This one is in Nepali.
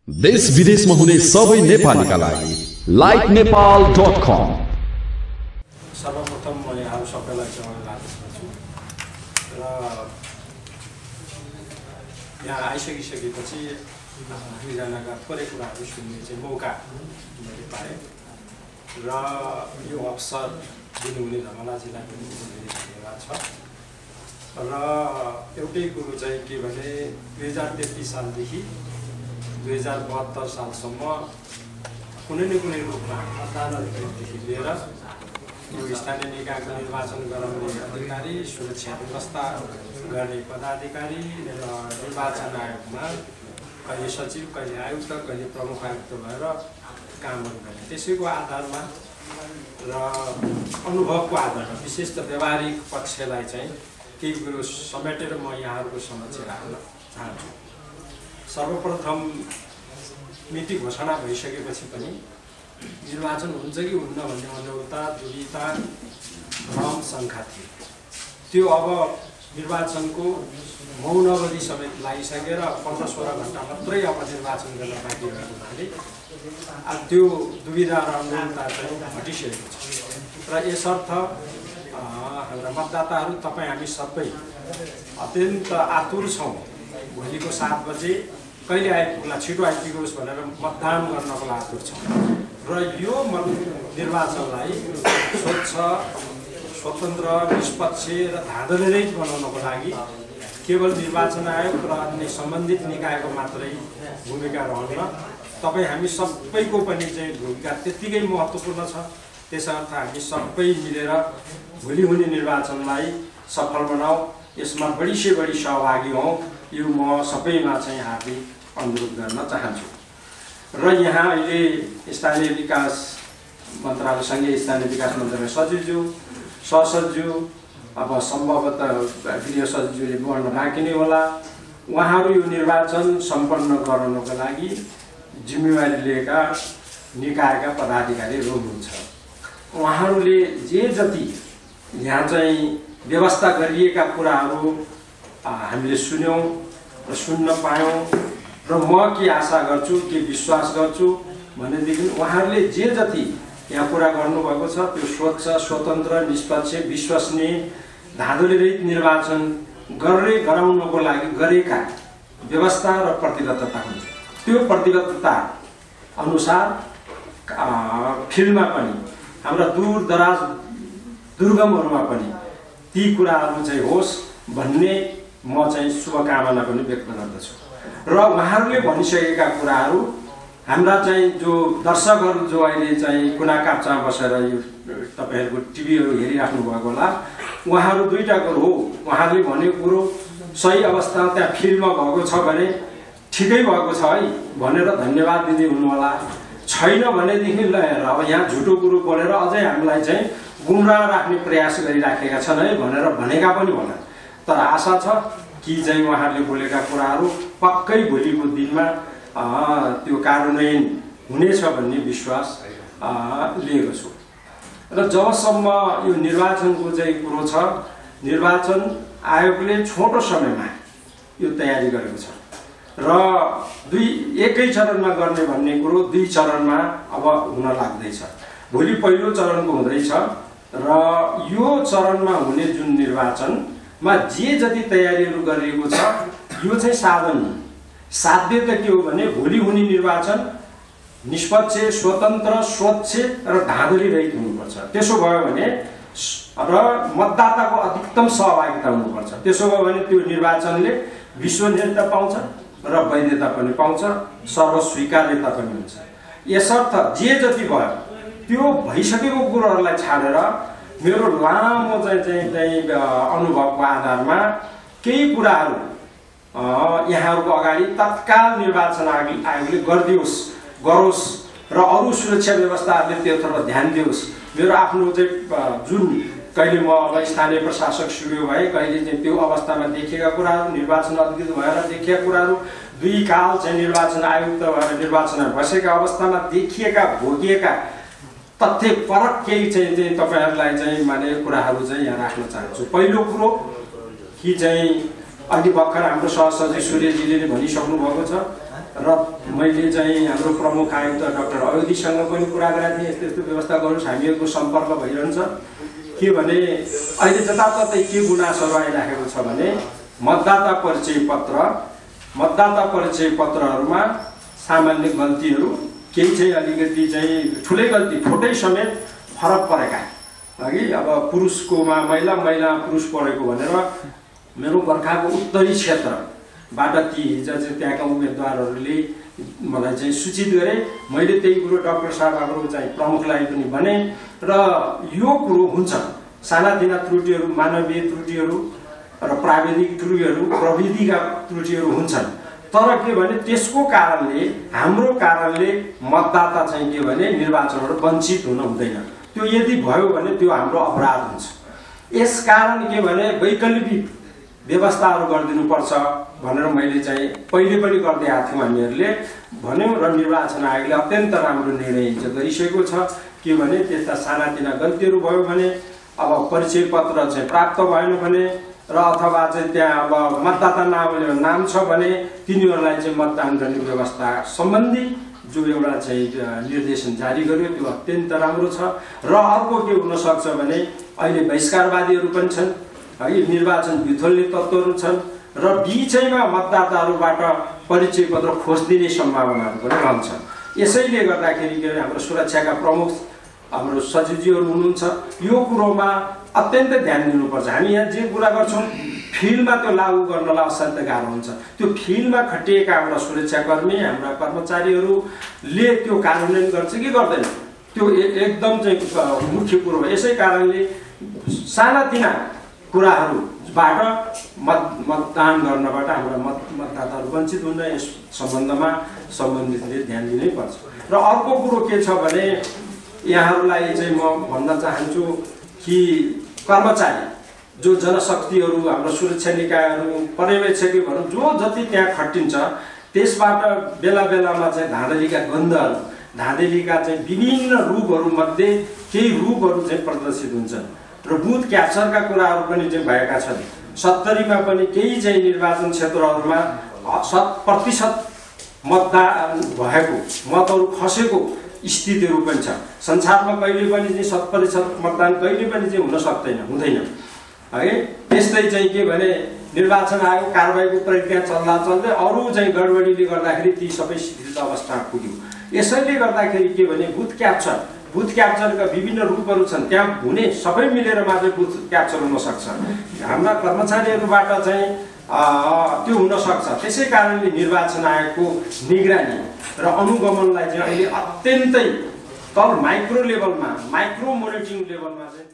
देश विदेशमा हुने सबै नेपालीका लागि lightnepal.com। सर्वप्रथम म यहाँ सबैलाई चाहिँ लाग्दछु र यहाँ आइसकिसकेपछि दुईजनाका थोरै कुराहरू सुन्ने चाहिँ मौका मैले पाएँ र यो अवसर दिनुहुने धमलाजीलाई पनि धेरै धन्यवाद छ। र एउटै कुरो चाहिँ के भने 2033 सालदेखि 2072 सालसम्म कुनै न कुनै रूपमा मतदानदेखि लिएर यो स्थानीय निकायको निर्वाचन गराउने अधिकारी, सुरक्षा व्यवस्था गर्ने पदाधिकारी र निर्वाचन आयोगमा कहिले सचिव, कहिले आयुक्त, कहिले प्रमुख आयुक्त भएर कामहरू गर्ने। त्यसैको आधारमा र अनुभवको आधारमा विशेष त व्यावहारिक पक्षलाई चाहिँ केही कुरो समेटेर म यहाँहरूको समक्ष राख्न चाहन्छु। सर्वप्रथम मिति घोषणा भइसकेपछि पनि निर्वाचन हुन्छ कि हुन्न भन्ने अनौता, दुविधा, भ्रम, शङ्का थियो। त्यो अब निर्वाचनको मौन अवधि समेत लागिसकेर 15-16 घण्टा मात्रै अब निर्वाचन गर्न बाँकी रहेको हुनाले त्यो दुविधा र अनौता चाहिँ हटिसकेको छ। र यसर्थ हाम्रा मतदाताहरू, तपाईँ हामी सबै अत्यन्त आतुर छौँ। भोलिको 7 बजे कहिले आइपुग्ला, छिटो आइपुगोस् भनेर मतदान गर्नको लागि आतुर छौँ। र यो निर्वाचनलाई स्वच्छ, स्वतन्त्र, निष्पक्ष र धाँधलीरहित बनाउनको लागि केवल निर्वाचन आयोग र अन्य सम्बन्धित निकायको मात्रै भूमिका रहन्न, तपाईँ हामी सबैको पनि चाहिँ भूमिका त्यत्तिकै महत्त्वपूर्ण छ। त्यसर्थ हामी सबै मिलेर भोलि हुने निर्वाचनलाई सफल बनाऊ, यसमा बढी से बढी सहभागी हौँ, यो म सबैमा चाहिँ हार्दिक अनुरोध गर्न चाहन्छु। र यहाँ अहिले स्थानीय विकास मन्त्रालयसँगै स्थानीय विकास मन्त्रालय सचिवज्यू, सहसचिवज्यू, अब सम्भवतः गृह सचिवले बढ्न बाँकी नै होला, उहाँहरू यो निर्वाचन सम्पन्न गराउनको लागि जिम्मेवारी लिएका निकायका पदाधिकारीहरू हुनुहुन्छ। उहाँहरूले जे जति यहाँ चाहिँ व्यवस्था गरिएका कुराहरू हामीले सुन्यौँ र सुन्न पायौँ र म के आशा गर्छु, के विश्वास गर्छु भनेदेखि उहाँहरूले जे जति यहाँ कुरा गर्नुभएको छ त्यो स्वच्छ, स्वतन्त्र, निष्पक्ष, विश्वसनीय, धाँधलीरहित निर्वाचन गराउनको लागि गरेका व्यवस्था र प्रतिबद्धता हुन्छ। त्यो प्रतिबद्धता अनुसार फिल्डमा पनि हाम्रा दूरदराज दुर्गमहरूमा पनि ती कुराहरू चाहिँ होस् भन्ने म चाहिँ शुभकामना पनि व्यक्त गर्दछु। र उहाँहरूले भनिसकेका कुराहरू हाम्रा चाहिँ जो दर्शकहरू जो अहिले चाहिँ कुना काप्चामा बसेर यो तपाईँहरूको टिभीहरू हेरिराख्नु भएको होला, उहाँहरू दुईवटा कुरो हो, उहाँहरूले भनेको कुरो सही अवस्थामा त्यहाँ फिल्डमा भएको छ भने ठिकै भएको छ है भनेर धन्यवाद दिँदै हुनुहोला। छैन भनेदेखि अब यहाँ झुटो कुरो बोलेर अझै हामीलाई चाहिँ गुमराह राख्ने प्रयास गरिराखेका छन् है भनेर भनेका पनि भन। तर आशा छ कि चाहिँ उहाँहरूले बोलेका कुराहरू पक्कै भोलिको दिनमा त्यो कार्यान्वयन हुनेछ भन्ने विश्वास लिएको छु। र जबसम्म यो निर्वाचनको चाहिँ कुरो छ, निर्वाचन आयोगले छोटो समयमा यो तयारी गरेको छ र एकै चरणमा गर्ने भन्ने कुरो 2 चरणमा अब हुन लाग्दैछ। भोलि पहिलो चरणको हुँदैछ र यो चरणमा हुने जुन निर्वाचनमा जे जति तयारीहरू गरिएको छ यो चाहिँ साधन हो। साध्य त के हो भने भोलि हुने निर्वाचन निष्पक्ष, स्वतन्त्र, स्वच्छ र धाँधलीरहित हुनुपर्छ। त्यसो भयो भने र मतदाताको अधिकतम सहभागिता हुनुपर्छ। त्यसो भयो भने त्यो निर्वाचनले विश्वसनीयता पाउँछ र वैधता पनि पाउँछ, सर्वस्वीकार्यता पनि हुन्छ। यसर्थ जे जति भयो त्यो भइसकेको कुरोहरूलाई छाडेर मेरो लामो चाहिँ अनुभवको आधारमा केही कुराहरू यहाँहरूको अगाडि तत्काल निर्वाचन आयोगले गरोस् र अरू सुरक्षा व्यवस्थाहरूले त्योतर्फ ध्यान दियोस्। मेरो आफ्नो चाहिँ जुन कहिले म अब स्थानीय प्रशासक सुरु भए, कहिले चाहिँ त्यो अवस्थामा देखिएका कुराहरू, निर्वाचन अधिकृत भएर देखिएका कुराहरू, 2 काल चाहिँ निर्वाचन आयुक्त भएर निर्वाचनमा बसेका अवस्थामा देखिएका, भोगिएका तथ्यपरक केही चाहिँ तपाईँहरूलाई चाहिँ माने कुराहरू चाहिँ यहाँ राख्न चाहन्छु। पहिलो कुरो कि चाहिँ अहिले भर्खर हाम्रो सहसचिव सूर्यजीले भनिसक्नु भएको छ र मैले चाहिँ हाम्रो प्रमुख आयुक्त डाक्टर अयोधीसँग पनि कुरा गरेको थिएँ, यस्तो यस्तो व्यवस्था गर्नुहोस्, हामीहरूको सम्पर्क भइरहन्छ। के भने अहिले जताततै के गुनासोहरू आइराखेको छ भने मतदाता परिचय पत्रहरूमा सामान्य गल्तीहरू, केही चाहिँ अलिकति चाहिँ ठुलै गल्ती, फोटै समेत फरक परेका अघि। अब पुरुषकोमा महिला, महिला पुरुष परेको भनेर मेरो गोर्खाको उत्तरी क्षेत्रबाट ती हिजो चाहिँ त्यहाँका उम्मेदवारहरूले मलाई चाहिँ सूचित गरे। मैले त्यही कुरो डाक्टर साहबहरू चाहिँ प्रमुखलाई पनि भने र यो कुरो हुन्छ, सानातिना त्रुटिहरू, मानवीय त्रुटिहरू र प्राविधिक त्रुटिहरू, प्रविधिका त्रुटिहरू हुन्छन्। तर के भने त्यसको कारणले, हाम्रो कारणले मतदाता चाहिँ के भने निर्वाचनबाट वञ्चित हुन हुँदैन। त्यो यदि भयो भने त्यो हाम्रो अपराध हुन्छ। यसकारण के भने वैकल्पिक व्यवस्थाहरू गरिदिनुपर्छ भनेर मैले चाहिँ पहिले पनि गर्दै आएको थियौँ हामीहरूले भन्यौँ र निर्वाचन आयोगले अत्यन्त राम्रो निर्णय हिजो गरिसकेको छ। के भने त्यस्ता सानातिना गल्तीहरू भयो भने, अब परिचय पत्र चाहिँ प्राप्त भएन भने र अथवा चाहिँ त्यहाँ अब मतदाता नाम छ भने तिनीहरूलाई चाहिँ मतदान गर्ने व्यवस्था सम्बन्धी जो एउटा चाहिँ निर्देशन जारी गर्यो त्यो अत्यन्त राम्रो छ। र अर्को के हुनसक्छ भने अहिले बहिष्कारवादीहरू पनि छन् है, निर्वाचन बिथोल्ने तत्त्वहरू छन् र बिचैमा मतदाताहरूबाट परिचय पत्र खोजिदिने सम्भावनाहरू पनि रहन्छ। यसैले गर्दाखेरि के हाम्रो सुरक्षाका प्रमुख हाम्रो सचिवजीहरू हुनुहुन्छ, यो कुरोमा अत्यन्त ध्यान दिनुपर्छ। हामी यहाँ जे कुरा गर्छौँ फिल्डमा त्यो लागू गर्नलाई असाध्य गाह्रो हुन्छ। त्यो फिल्डमा खटिएका हाम्रा सुरक्षाकर्मी, हाम्रा कर्मचारीहरूले त्यो कार्यान्वयन गर्छ कि गर्दैन, त्यो एकदम चाहिँ मुख्य कुरो हो। यसै कारणले सानातिना कुराहरूबाट मतदान गर्नबाट हाम्रा मतदाताहरू वञ्चित हुँदा यस सम्बन्धमा सम्बन्धितले ध्यान दिनै पर्छ। र अर्को कुरो के छ भने यहाँहरूलाई चाहिँ म भन्न चाहन्छु कि कर्मचारी जो जनशक्तिहरू, हाम्रो सुरक्षा निकायहरू, पर्यवेक्षकहरू जो जति त्यहाँ खटिन्छ त्यसबाट बेला बेलामा चाहिँ धाँधलीका गन्धहरू, धाँधलीका चाहिँ विभिन्न रूपहरूमध्ये केही रूपहरू चाहिँ प्रदर्शित हुन्छन् र बुथ क्याप्चरका कुराहरू पनि चाहिँ भएका छन्। 70 मा पनि केही चाहिँ निर्वाचन क्षेत्रहरूमा 100% मतदान भएको, मतहरू खसेको स्थितिहरू पनि छ। संसारमा कहिले पनि चाहिँ 100% मतदान कहिले पनि चाहिँ हुन सक्दैन, हुँदैन है। त्यस्तै चाहिँ के भने निर्वाचन आयोग कारबाहीको प्रक्रिया चल्दै अरू चाहिँ गडबडीले गर्दाखेरि ती सबै शिथिल अवस्था पुग्यो। यसैले गर्दाखेरि के भने बुथ क्याप्चरका विभिन्न रूपहरू छन्, त्यहाँ हुने सबै मिलेर मात्रै बुथ क्याप्चर हुन सक्छ। हाम्रा कर्मचारीहरूबाट चाहिँ त्यो हुन सक्छ। त्यसै कारणले निर्वाचन आयोगको निगरानी र अनुगमनलाई चाहिँ अहिले अत्यन्तै तल माइक्रो लेभलमा, माइक्रो मोनिटरिङ लेभलमा चाहिँ